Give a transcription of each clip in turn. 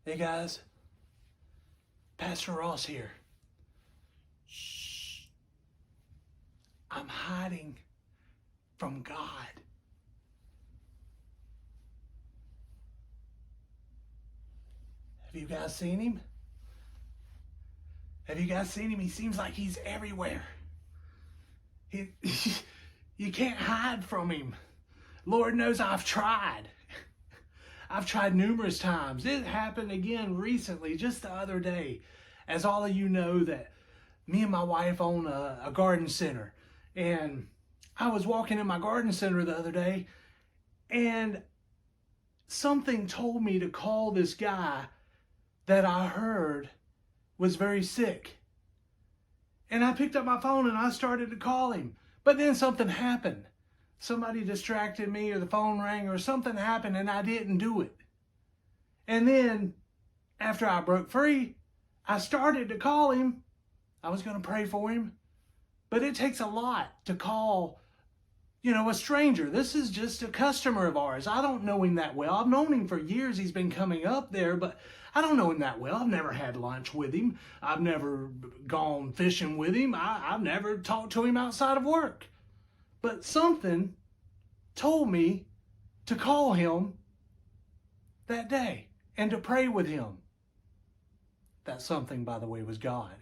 Hey guys, Pastor Ross here. Shh. I'm hiding from God. Have you guys seen him? Have you guys seen him? He seems like he's everywhere. He, you can't hide from him. Lord knows I've tried. I've tried numerous times. It happened again recently, just the other day. As all of you know, that me and my wife own a garden center. And I was walking in my garden center the other day, and something told me to call this guy that I heard was very sick. And I picked up my phone and I started to call him. But then something happened. Somebody distracted me, or the phone rang, or something happened, and I didn't do it. And then after I broke free, I started to call him. I was going to pray for him. But it takes a lot to call, a stranger. This is just a customer of ours. I don't know him that well. I've known him for years. He's been coming up there, but I don't know him that well. I've never had lunch with him. I've never gone fishing with him. I've never talked to him outside of work. But something told me to call him that day and to pray with him. That something, by the way, was God.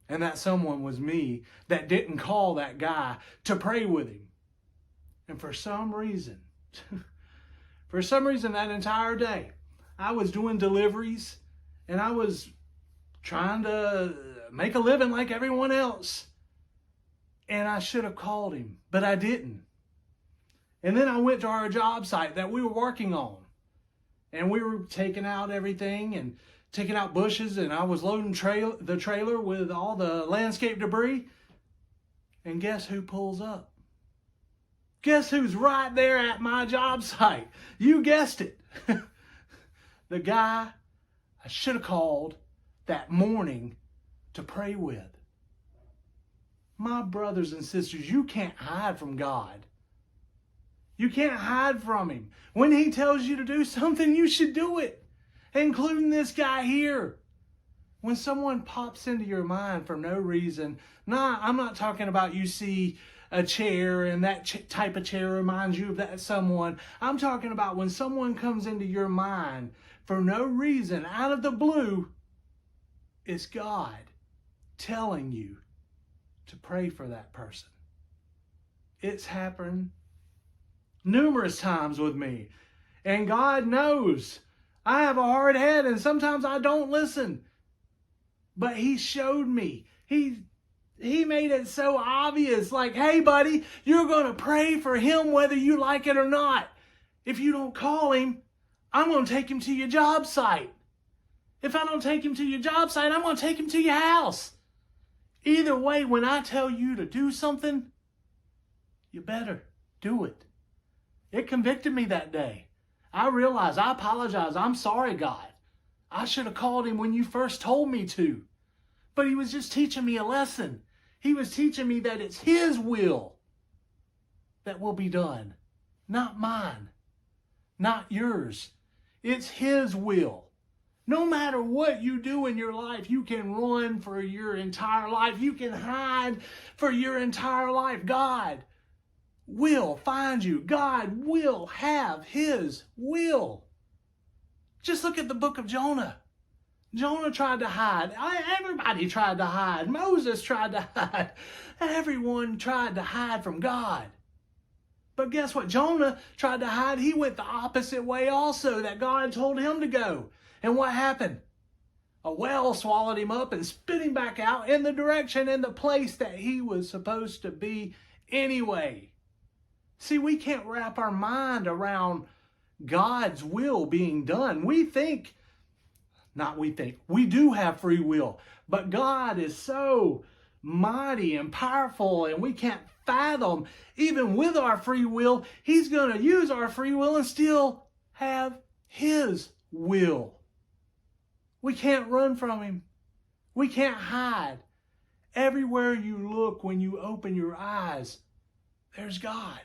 And that someone was me that didn't call that guy to pray with him. And for some reason that entire day, I was doing deliveries and I was trying to make a living like everyone else. And I should have called him, but I didn't. And then I went to our job site that we were working on. And we were taking out everything and taking out bushes, and I was loading the trailer with all the landscape debris. And guess who pulls up? Guess who's right there at my job site? You guessed it. The guy I should have called that morning to pray with. My brothers and sisters, you can't hide from God. You can't hide from him. When he tells you to do something, you should do it. Including this guy here. When someone pops into your mind for no reason, I'm not talking about you see a chair and that type of chair reminds you of that someone. I'm talking about when someone comes into your mind for no reason, out of the blue, it's God telling you to pray for that person. It's happened numerous times with me. And God knows I have a hard head and sometimes I don't listen. But he showed me. He made it so obvious. Like, hey buddy, you're going to pray for him whether you like it or not. If you don't call him, I'm going to take him to your job site. If I don't take him to your job site, I'm going to take him to your house. Either way, when I tell you to do something, you better do it. It convicted me that day. I realized, I apologize. I'm sorry, God. I should have called him when you first told me to. But he was just teaching me a lesson. He was teaching me that it's his will that will be done. Not mine. Not yours. It's his will. No matter what you do in your life, you can run for your entire life. You can hide for your entire life. God will find you. God will have his will. Just look at the book of Jonah. Jonah tried to hide. Everybody tried to hide. Moses tried to hide. Everyone tried to hide from God. But guess what? Jonah tried to hide. He went the opposite way also that God told him to go. And what happened? A whale swallowed him up and spit him back out in the direction and the place that he was supposed to be anyway. See, we can't wrap our mind around God's will being done. We do have free will, but God is so mighty and powerful, and we can't fathom, even with our free will, he's going to use our free will and still have his will. We can't run from him. We can't hide. Everywhere you look, when you open your eyes, there's God.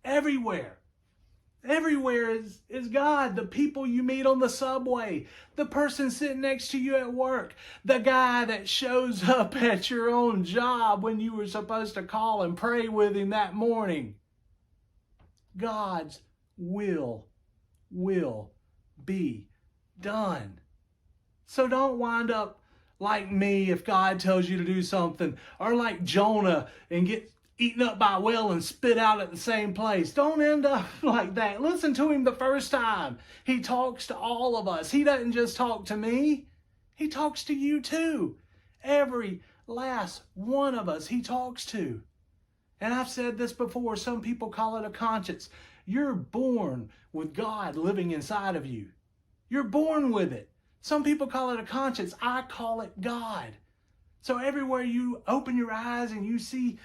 Everywhere. Everywhere is God. The people you meet on the subway, the person sitting next to you at work, the guy that shows up at your own job when you were supposed to call and pray with him that morning. God's will be done. So don't wind up like me if God tells you to do something, or like Jonah and get eaten up by a whale and spit out at the same place. Don't end up like that. Listen to him the first time. He talks to all of us. He doesn't just talk to me. He talks to you too. Every last one of us he talks to. And I've said this before, some people call it a conscience. You're born with God living inside of you. You're born with it. Some people call it a conscience. I call it God. So everywhere you open your eyes and you see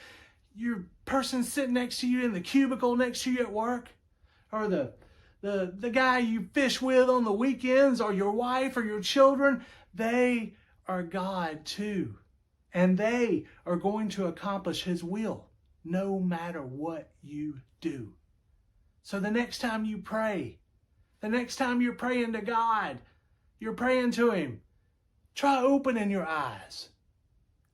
your person sitting next to you in the cubicle next to you at work, or the guy you fish with on the weekends, or your wife or your children, they are God too. And they are going to accomplish his will no matter what you do. So the next time you pray, the next time you're praying to God, you're praying to him, try opening your eyes.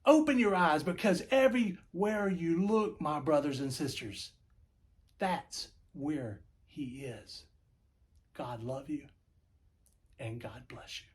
Open your eyes, because everywhere you look, my brothers and sisters, that's where he is. God love you, and God bless you.